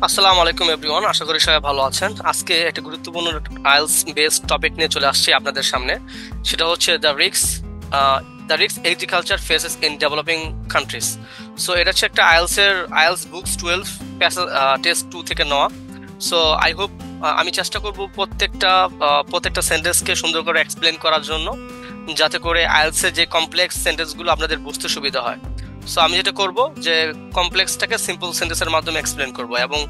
আসসালামু আলাইকুম এভরিওয়ান, আশা করি সবাই ভালো আছেন। আজকে একটা গুরুত্বপূর্ণ আইএলস বেসড টপিক নিয়ে চলে আসছি আপনাদের সামনে। সেটা হচ্ছে the risk agriculture faces in developing countries. So এটা হচ্ছে একটা আইএলস বুকস 12 টেস্ট 2 থেকে নেওয়া। সো আই হোপ আমি চেষ্টা করব প্রত্যেকটা সেন্টেন্সকে সুন্দর করে এক্সপ্লেন করার জন্য, যাতে করে আইএলস এর যে কমপ্লেক্স সেন্টেন্সগুলো আপনাদের বুঝতে সুবিধা হয়। সো আমি যেটা করব যে কমপ্লেক্সটাকে সিম্পল সেন্টেন্সের মাধ্যমে এক্সপ্লেন করব এবং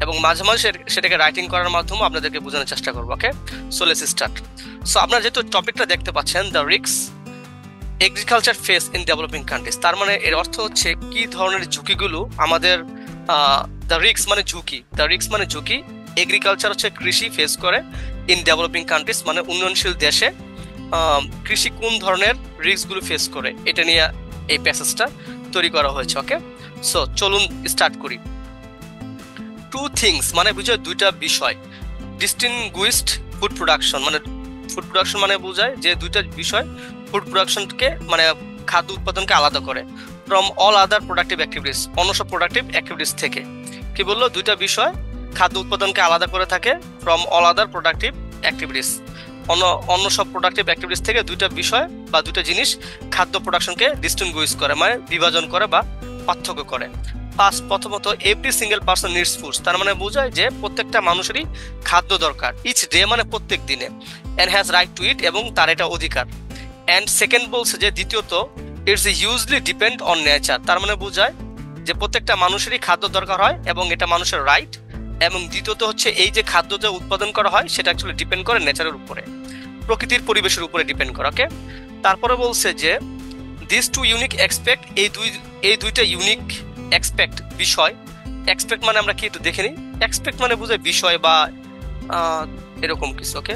এবং মাঝে মাঝে সেটাকে রাইটিং করার মাধ্যমে আপনাদেরকে বোঝানোর চেষ্টা করবো। ওকে, সো লেটস স্টার্ট। সো আপনারা যেহেতু টপিকটা দেখতে পাচ্ছেন, the risk agriculture face in developing countries, তার মানে এর অর্থ হচ্ছে কি ধরনের ঝুঁকিগুলো আমাদের দ্য রিস্ক মানে ঝুঁকি এগ্রিকালচার হচ্ছে কৃষি ফেস করে ইন ডেভেলপিং কান্ট্রিজ মানে উন্নয়নশীল দেশে কৃষি কোন ধরনের রিস্কগুলো ফেস করে, এটা নিয়ে এই প্যাসেজটা তৈরি করা হয়েছে। ওকে, সো চলুন স্টার্ট করি। টু থিংস মানে বুঝায় দুইটা বিষয়। ডিস্টিংগুইশড ফুড প্রোডাকশন মানে বোঝায় যে দুইটা বিষয় ফুড প্রোডাকশনকে মানে খাদ্য উৎপাদনকে আলাদা করে from all other productive activities, অন্য সব প্রোডাক্টিভ অ্যাক্টিভিটিস থেকে। কি বললো? দুইটা বিষয় খাদ্য উৎপাদনকে আলাদা করে থাকে from all other productive activities, অন্য সব প্রোডাক্টিভ অ্যাক্টিভিটিস থেকে দুইটা বিষয় বা দুইটা জিনিস খাদ্য প্রোডাকশনকে ডিস্টিংগুইশ করে, মানে বিভাজন করে বা পার্থক্য করে। প্রথমত, every single person needs foods, তার মানে বোঝায় যে প্রত্যেকটা মানুষেরই খাদ্য দরকার, ইচ ডে মানে প্রত্যেক দিনে, অ্যান্ড হ্যাজ রাইট টু ইট, এবং তার এটা অধিকার। অ্যান্ড সেকেন্ড বলছে যে দ্বিতীয়ত, it's usually depend on nature, তার মানে বোঝায় যে প্রত্যেকটা মানুষেরই খাদ্য দরকার হয় এবং এটা মানুষের রাইট। এবং দ্বিতীয়ত হচ্ছে এই যে খাদ্য যে উৎপাদন করা হয় সেটা অ্যাকচুয়ালি ডিপেন্ড করে নেচারের উপরে, প্রকৃতির পরিবেশের উপরে ডিপেন্ড করে। ওকে, তারপরে বলছে যে দিস টু ইউনিক এক্সপেক্ট, এই দুইটা ইউনিক এক্সপেক্ট বিষয়। এক্সপেক্ট মানে আমরা কি একটু দেখে নিই। এক্সপেক্ট মানে বোঝায় বিষয় বা এরকম কিছু। Okay,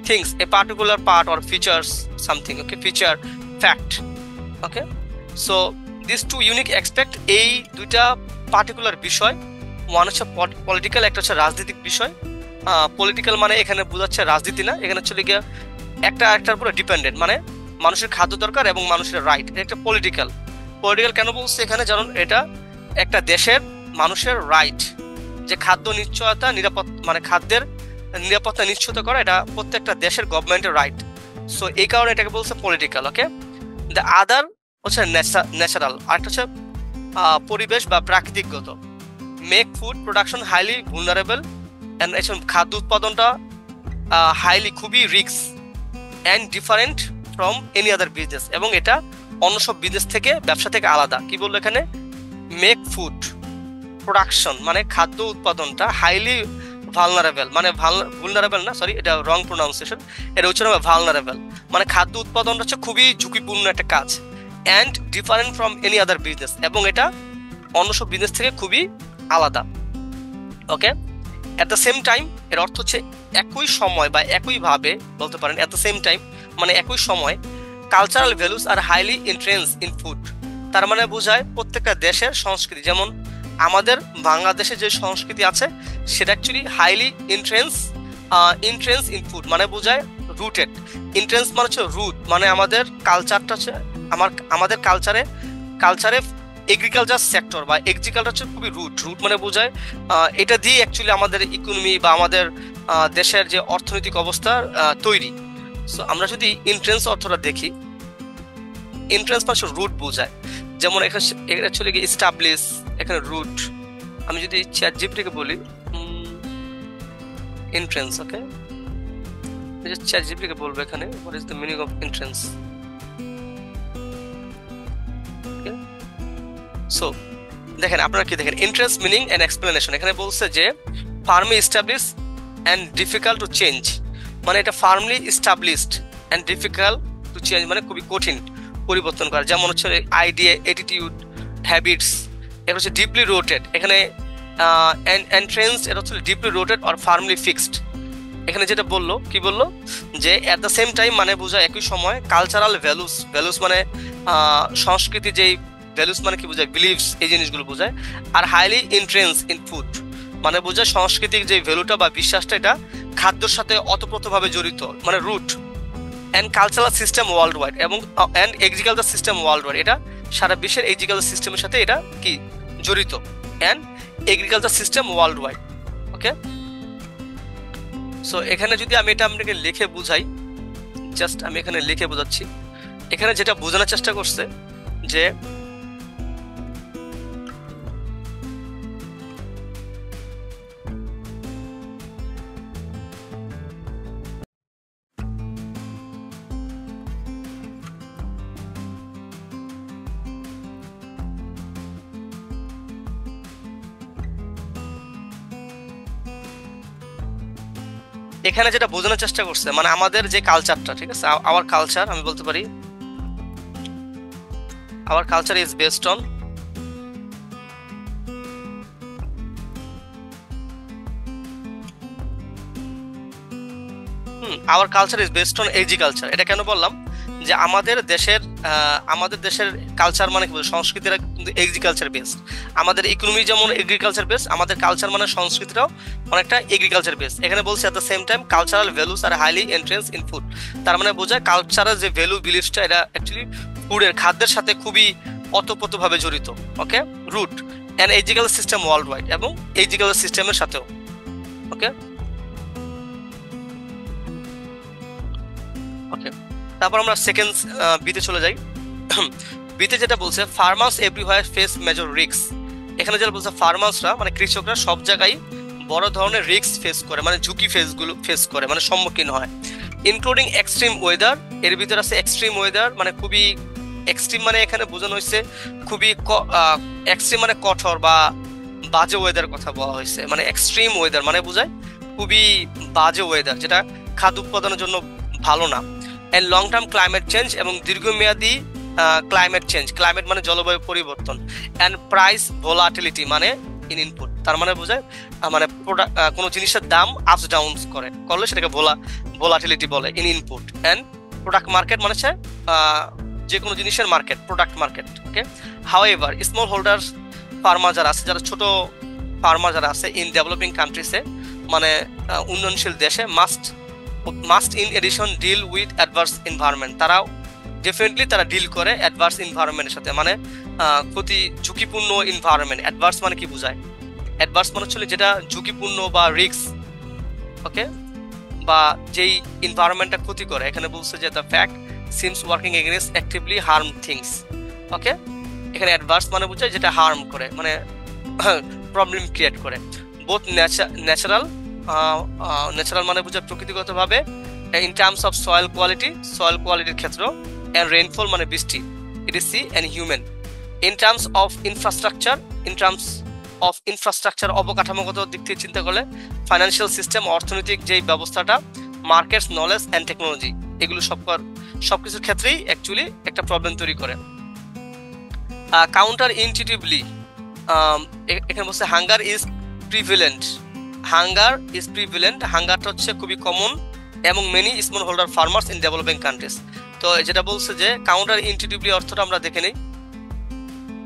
things a particular part or features something. Okay, feature fact. Okay, so this to unique expect, এই দুইটা পার্টিকুলার বিষয়, ওয়ান হচ্ছে পলিটিক্যাল, একটা হচ্ছে রাজনৈতিক বিষয়। পলিটিক্যাল মানে এখানে বোঝাচ্ছে রাজনীতি না, এখানে চলে গিয়ে একটা একটার উপরে ডিপেন্ডেন্ট, মানে মানুষের খাদ্য দরকার এবং মানুষের রাইট, এটা একটা পলিটিক্যাল। কেন বলছে এখানে? জানুন, এটা একটা দেশের মানুষের রাইট যে খাদ্য নিশ্চয়তা মানে খাদ্যের নিরাপত্তা নিশ্চিত করা, এটা প্রত্যেকটা দেশের গভর্নমেন্টের রাইট। সো এই কারণে এটাকে বলছে পলিটিক্যাল। ওকে, দ্য আদার হচ্ছে ন্যাচারাল, আরেকটা হচ্ছে পরিবেশ বা প্রাকৃতিকগত। মেক ফুড প্রোডাকশন হাইলি ভুলনারেবল, খাদ্য উৎপাদনটা হাইলি খুবই risk and different from any other business, এবং এটা অন্য সব বিজনেস থেকে, ব্যবসা থেকে আলাদা। কি বললো এখানে? মেক ফুড প্রোডাকশন মানে খাদ্য উৎপাদনটা হাইলি ভালনারেবল, মানে ভুলনারেবল না, সরি, এটা রং প্রোনাউন্সিয়েশন, এটা উচ্চারণ হবে ভালনারেবল, মানে খাদ্য উৎপাদনটা হচ্ছে খুবই ঝুঁকিপূর্ণ একটা কাজ। And different from any other business, এবং এটা অন্য সব বিজনেস থেকে খুবই আলাদা। ওকে, অ্যাট দ্য সেম টাইম, এর অর্থ হচ্ছে একই সময় বা একইভাবে বলতে পারেন। অ্যাট দ্য সেম টাইম মানে একই সময় cultural values are highly entrance in food, তার মানে বোঝায় প্রত্যেকটা দেশের সংস্কৃতি, যেমন আমাদের বাংলাদেশে যে সংস্কৃতি আছে সেটা actually highly entrance in food, মানে বোঝায় রুটেড। ইন্ট্রেন্স মানে হচ্ছে রুট, মানে আমাদের কালচারটা হচ্ছে আমাদের কালচারে এগ্রিকালচার সেক্টর বা এগ্রিকালচার হচ্ছে খুবই রুট মানে বোঝায় এটা দিয়ে অ্যাকচুয়ালি আমাদের ইকোনমি বা আমাদের দেশের যে অর্থনৈতিক অবস্থা তৈরি। সো আমরা যদি ইন্ট্রেন্স অর্থটা দেখি, ইন্ট্রেন্স মানে রুট বোঝায়। যেমন এখানে অ্যাকচুয়ালি এস্টাবলিশ, এখানে রুট। আমি যদি চ্যাটজিপিটিকে বলি ইন্ট্রেন্স, ওকে, চ্যাটজিপিটিকে বলবো এখানে what is the meaning of entrance. So দেখেন, আপনারা কি দেখেন, ইন্ট্রেন্স মিনিং এন্ড এক্সপ্লেনেশন। এখানে বলছে যে firmly establish and difficult to change, মানে এটা firmly established and difficult to change মানে খুবই কঠিন পরিবর্তন করা। যেমন হচ্ছে আইডিয়া, অ্যাটিটিউড, হ্যাবিটস। এটা হচ্ছে ডিপলি রুটেড, এখানে এন্ট্রেন্সড, এটা হচ্ছে deeply rooted or firmly fixed. এখানে যেটা বললো, কি বললো যে অ্যাট দ্য সেম টাইম মানে বোঝায় একই সময় কালচারাল ভ্যালুস মানে সংস্কৃতি, যেই ভ্যালুস মানে কি বোঝায়, বিলিভস, এই জিনিসগুলো বোঝায়। Are highly entrance in food মানে বোঝায় সাংস্কৃতিক যে ভ্যালুটা বা বিশ্বাসটা, এটা খাদ্যর সাথে অতপ্রতভাবে জড়িত, মানে root. And cultural system world wide, এবং and agriculture system world wide, এটা সারা বিশ্বের এগ্রিকালচার সিস্টেমের সাথে এটা কি জড়িত। And agriculture system world wide. Okay, so এখানে যদি আমি এটা আপনাকে লিখে বুঝাই, জাস্ট আমি এখানে লিখে বোঝাচ্ছি। এখানে যেটা বোঝানোর চেষ্টা করছে যে এখানে যেটা বোঝানোর চেষ্টা করছে মানে আমাদের যে কালচারটা, ঠিক আছে, আওয়ার কালচার, আমি বলতে পারি hour culture is based on our culture is based on agriculture. এটা কেন বললাম যে আমাদের দেশের কালচার মানে কি, সংস্কৃতিটা কিন্তু এগ্রিকালচার বেসড। আমাদের ইকোনমি যেমন এগ্রিকালচার বেসড, আমাদের কালচার মানে সংস্কৃতিটাও অনেকটা এগ্রিকালচার বেসড। এখানে বলছে at the same time cultural values are highly entrance in food. তার মানে বোঝায় কালচারাল যে ভ্যালু বিলিফসটা এটা অ্যাকচুয়ালি ফুডের, খাদ্যের সাথে খুবই ওতপ্রোতভাবে জড়িত। Okay, root and agriculture system world wide, এবং এগ্রিকালচার সিস্টেমের সাথেও। ওকে ওকে, তারপর আমরা সেকেন্ড বিতে চলে যাই। বিতে যেটা বলছে farmers everywhere face major risk. এখানে যেটা বলছে ফার্মার্সরা মানে কৃষকরা সব জায়গায় বড় ধরনের রিস্ক ফেস করে, মানে ঝুঁকি ফেস করে, মানে সম্মুখীন হয়। ইনক্লুডিং এক্সট্রিম ওয়েদার, এর ভিতরে আছে এক্সট্রিম ওয়েদার, মানে খুবই এক্সট্রিম, মানে এখানে বোঝানো হয়েছে খুবই এক্সট্রিম মানে কঠোর বা বাজে ওয়েদার কথা বলা হয়েছে। মানে এক্সট্রিম ওয়েদার মানে বোঝায় খুবই বাজে ওয়েদার, যেটা খাদ্য উৎপাদনের জন্য ভালো না। And long term climate change, এবং দীর্ঘমেয়াদী ক্লাইমেট চেঞ্জ, ক্লাইমেট মানে জলবায়ু পরিবর্তন। এন্ড প্রাইস ভোলাটিলিটি মানে ইন ইনপুট, তার মানে বোঝায় মানে কোনো জিনিসের দাম আপস ডাউনস করলে সেটাকে ভোলাটিলিটি বলে in input. And product market মানে যে কোনো জিনিসের মার্কেট, প্রোডাক্ট মার্কেট। ওকে, হাউএভার স্মল হোল্ডার ফার্মার যারা আছে, যারা ছোট ফার্মার যারা আছে ইন ডেভেলপিং কান্ট্রিসে মানে উন্নয়নশীল দেশে must in addition deal with adverse environment, তারাও ডেফিনেটলি তারা ডিল করে অ্যাডভার্স এনভায়রনমেন্টের সাথে, মানে ঝুঁকিপূর্ণ এনভায়রনমেন্ট। অ্যাডভার্স মানে কি বোঝায়? অ্যাডভার্স মানে হচ্ছে যেটা ঝুঁকিপূর্ণ বা রিস্ক, ওকে, বা যেই এনভায়রনমেন্টটা ক্ষতি করে। এখানে বলছে যে the fact seems working against actively harm things. Okay, এখানে অ্যাডভার্স মানে বোঝায় যেটা হার্ম করে, মানে প্রবলেম ক্রিয়েট করে। বোথ ন্যাচারাল মানে বোঝায় প্রকৃতিগতভাবে, ইন টার্মস অফ সয়েল কোয়ালিটির ক্ষেত্র, এন্ড রেইনফল মানে বৃষ্টি, ETC, and human. In terms of infrastructure অবকাঠামোগত দিক থেকে চিন্তা করলে ফাইন্যান্সিয়াল সিস্টেম, অর্থনৈতিক যেই ব্যবস্থাটা, মার্কেটস, নলেজ অ্যান্ড টেকনোলজি, এগুলো সবকিছুর ক্ষেত্রেই অ্যাকচুয়ালি একটা প্রবলেম তৈরি করে। কাউন্টার ইনটিউটিভলি এখানে বলছে হাঙ্গার ইজ প্রিভিলেন্ট। হাঙ্গারটা হচ্ছে খুবই কমন এবং many small holder farmers in developing countries. তো যেটা বলছে যে কাউন্টার ইনটিউটিভলি অর্থটা আমরা দেখে নেই।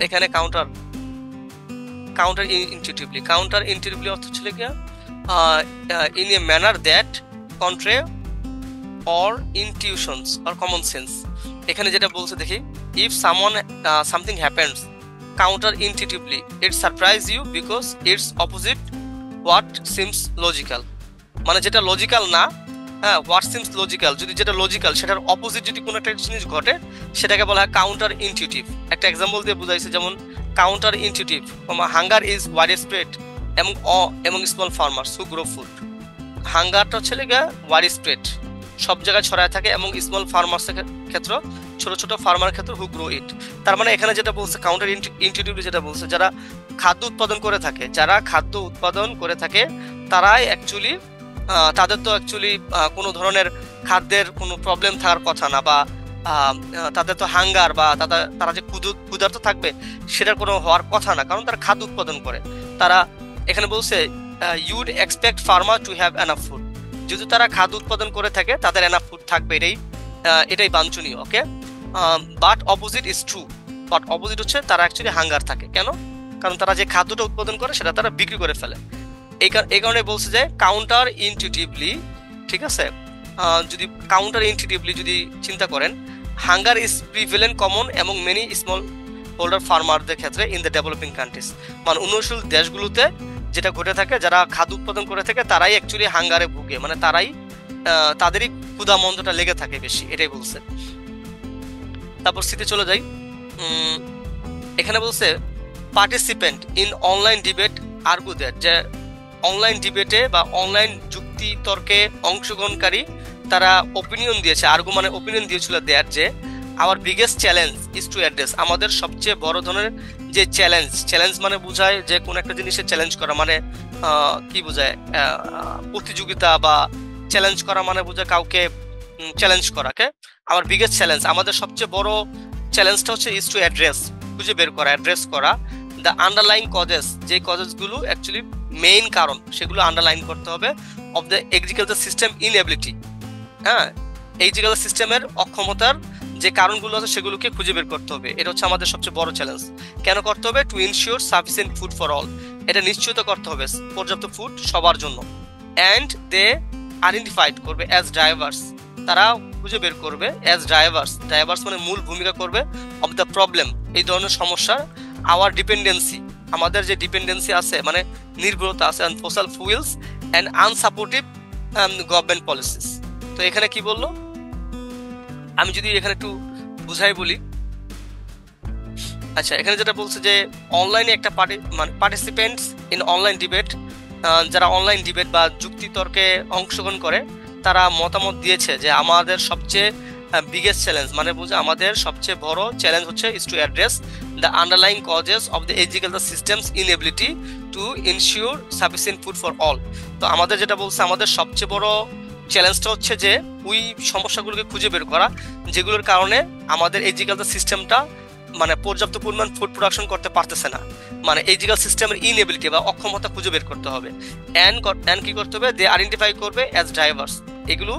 এখানে কাউন্টার ইনটিউটিভলি অর্থ ছিল কি in a manner that contra or intuitions or common sense. এখানে যেটা বলছে দেখি, if something happens counter intuitively it surprise you because it's opposite what seems logical. মানে যেটা লজিক্যাল না, হ্যাঁ, হোয়াট সিমস লজিক্যাল, যদি যেটা লজিক্যাল সেটার অপোজিট যদি কোনো একটা জিনিস ঘটে সেটাকে বলা হয় কাউন্টার ইনটিউটিভ। একটা এক্সাম্পল দিয়ে বুঝাইছে, যেমন counter intuitive hunger is wide spread এবং স্মল ফার্মার্স হু গ্রো ফুড। হাঙ্গারটা হচ্ছে ওয়াইড স্প্রেড, সব জায়গায় ছড়ায় থাকে, এবং স্মল ফার্মার্সের ক্ষেত্র, ছোট ছোট ফার্মার ক্ষেত্রে হু গ্রো ইট। তার মানে এখানে যেটা বলছে কাউন্টার ইনটিউটিভলি, যেটা বলছে যারা খাদ্য উৎপাদন করে থাকে তারাই অ্যাকচুয়ালি তাদের তো অ্যাকচুয়ালি কোনো ধরনের খাদ্যের কোনো প্রবলেম থাকার কথা না, বা তাদের তো হাঙ্গার বা তারা যে ক্ষুধার্ত থাকবে সেটার কোনো হওয়ার কথা না, কারণ তারা খাদ্য উৎপাদন করে। তারা এখানে বলছে you'd expect farmer to have enough food, যদি তারা খাদ্য উৎপাদন করে থাকে তাদের এনাফ ফুড থাকবে, এটাই বাঞ্ছনীয়। Okay, but opposite is true, but opposite হচ্ছে তারা অ্যাকচুয়ালি হাঙ্গার থাকে। কেন? কারণ তারা যে খাদ্যটা উৎপাদন করে সেটা তারা বিক্রি করে ফেলে। এই কারণে বলছে যে কাউন্টার ইনটিউটিভলি, ঠিক আছে, যদি কাউন্টার ইনটিউটিভলি যদি চিন্তা করেন, হাঙ্গার ইজ প্রিভেলেন্ট কমন এবং মেনি স্মল হোল্ডার ফার্মারদের ক্ষেত্রে ইন দ্য ডেভেলপিং কান্ট্রিজ। মানে উন্নয়নশীল দেশগুলোতে যেটা ঘটে থাকে, যারা খাদ্য উৎপাদন করে থাকে তারাই অ্যাকচুয়ালি হাঙ্গারে ভুগে, মানে তারাই তাদেরই ক্ষুধা মন্দটা লেগে থাকে বেশি, এটাই বলছে। তারপর সিতে চলে যাই। এখানে বলছে participant in online debate argue that, যে অনলাইন ডিবেটে বা অনলাইন যুক্তি তর্কে অংশগ্রহণকারী তারা ওপিনিয়ন দিয়েছে, আর্গু মানে ওপিনিয়ন দিয়েছিল দেয়ার, যে hour biggest challenge is to address, আমাদের সবচেয়ে বড় ধরনের যে চ্যালেঞ্জ মানে বোঝায় যে কোনো একটা জিনিসের চ্যালেঞ্জ করা, মানে কি বোঝায়, প্রতিযোগিতা বা চ্যালেঞ্জ করা মানে বোঝায় কাউকে চ্যালেঞ্জ করাকে। আমার বিগেস্ট চ্যালেঞ্জ, আমাদের সবচেয়ে বড় চ্যালেঞ্জটা হচ্ছে ইজ টু অ্যাড্রেস, খুঁজে বের করা, অ্যাড্রেস করা দ্য আন্ডারলাইং কজেস, যে কজেসগুলো অ্যাকচুয়ালি মেইন কারণ সেগুলো আন্ডারলাইন করতে হবে, of the agriculture system inability, হ্যাঁ এগ্রিকালচার সিস্টেমের অক্ষমতার যে কারণগুলো আছে সেগুলোকে খুঁজে বের করতে হবে। এটা হচ্ছে আমাদের সবচেয়ে বড় চ্যালেঞ্জ। কেন করতে হবে? To ensure sufficient food for all, এটা নিশ্চিত করতে হবে পর্যাপ্ত ফুড সবার জন্য। অ্যান্ড দে আইডেন্টিফাইড করবে অ্যাজ ড্রাইভার্স, তারা খুঁজে বের করবে অ্যাজ ড্রাইভার্স মানে মূল ভূমিকা করবে অফ দ্য প্রবলেম, এই ধরনের সমস্যার। আওয়ার ডিপেন্ডেন্সি, আমাদের যে ডিপেন্ডেন্সি আছে মানে নির্ভরতা আছে on fossil fuels and unsupportive government policies. তো এখানে কি বললো, আমি যদি এখানে একটু বুঝাই বলি। আচ্ছা, এখানে যেটা বলছে যে অনলাইনে একটা পার্টিসিপেন্টস ইন অনলাইন ডিবেট, যারা অনলাইন ডিবেট বা যুক্তি তর্কে অংশগ্রহণ করে তারা মতামত দিয়েছে যে আমাদের সবচেয়ে বিগেস্ট চ্যালেঞ্জ মানে বুঝে আমাদের সবচেয়ে বড় চ্যালেঞ্জ হচ্ছে is to address the underlying causes of the agriculture systems inability to ensure sufficient food for all. তো আমাদের যেটা বলছে আমাদের সবচেয়ে বড় চ্যালেঞ্জটা হচ্ছে যে ওই সমস্যাগুলোকে খুঁজে বের করা যেগুলোর কারণে আমাদের এগ্রিকালচার সিস্টেমটা মানে পর্যাপ্ত পরিমাণ ফুড প্রোডাকশন করতে পারতেছে না, মানে এগ্রিকালচার সিস্টেমের ইনএবিলিটি বা অক্ষমতা খুঁজে বের করতে হবে। অ্যান্ড কি করতে হবে? দে আইডেন্টিফাই করবে অ্যাজ ড্রাইভার্স, এগুলো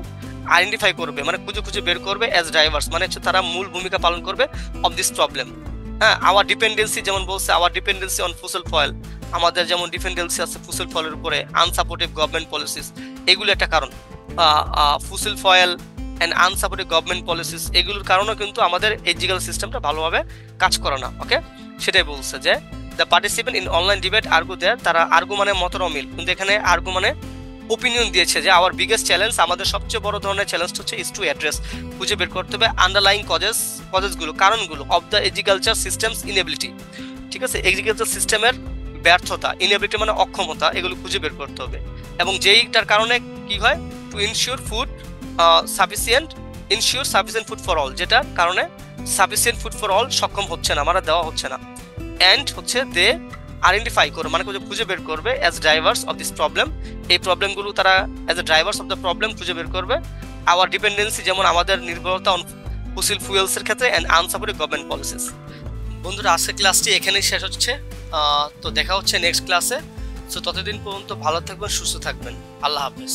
আইডেন্টিফাই করবে মানে খুঁজে বের করবে অ্যাজ ড্রাইভার্স, মানে হচ্ছে তারা মূল ভূমিকা পালন করবে অফ দিস প্রবলেম। হ্যাঁ, আওয়ার ডিপেন্ডেন্সি, যেমন বলছে our dependency on fossil fuel, আমাদের যেমন ডিপেন্ডেন্সি আছে ফসিল ফয়েলের উপরে, আনসাপোর্টিভ গভর্নমেন্ট পলিসিস, এগুলো একটা কারণ। Fossil fuel and unsupportive government policies, এগুলোর কারণেও কিন্তু আমাদের এগ্রিকালচার সিস্টেমটা ভালোভাবে কাজ করে না। ওকে, সেটাই বলছে যে the participant in online debate argue there, তারা আর্গু মানে মতের অমিল, কিন্তু এখানে আর্গু মানে ওপিনিয়ন দিয়েছে যে আওয়ার বিগেস্ট চ্যালেঞ্জ, আমাদের সবচেয়ে বড় ধরনের চ্যালেঞ্জটা হচ্ছে ইজ টু অ্যাড্রেস, খুঁজে বের করতে হবে আন্ডারলাইং কজেসগুলো, কারণগুলো of the agriculture systems inability. ঠিক আছে, এগ্রিকালচার সিস্টেমের ব্যর্থতা, ইনএবিলিটি মানে অক্ষমতা, এগুলো খুঁজে বের করতে হবে। এবং যেইটার কারণে কি হয়? To ensure food sufficient food for all, যেটার কারণে সাফিসিয়েন্ট ফুড ফর অল সক্ষম হচ্ছে না, মানে দেওয়া হচ্ছে না। অ্যান্ড হচ্ছে দে আইডেন্টিফাই করবে মানে খুঁজে বের করবে as drivers of this problem, এই প্রবলেমগুলো তারা as a drivers of the problem খুঁজে বের করবে। আওয়ার ডিপেন্ডেন্সি, যেমন আমাদের নির্ভরতা অন ফসিল ফুয়েলসের ক্ষেত্রে, অ্যান্ড আনসাপোর্টিভ গভর্নমেন্ট পলিসিস। বন্ধুরা, আজকের ক্লাসটি এখানেই শেষ হচ্ছে, তো দেখা হচ্ছে নেক্সট ক্লাসে। তো ততদিন পর্যন্ত ভালো থাকবেন, সুস্থ থাকবেন, আল্লাহ হাফেজ।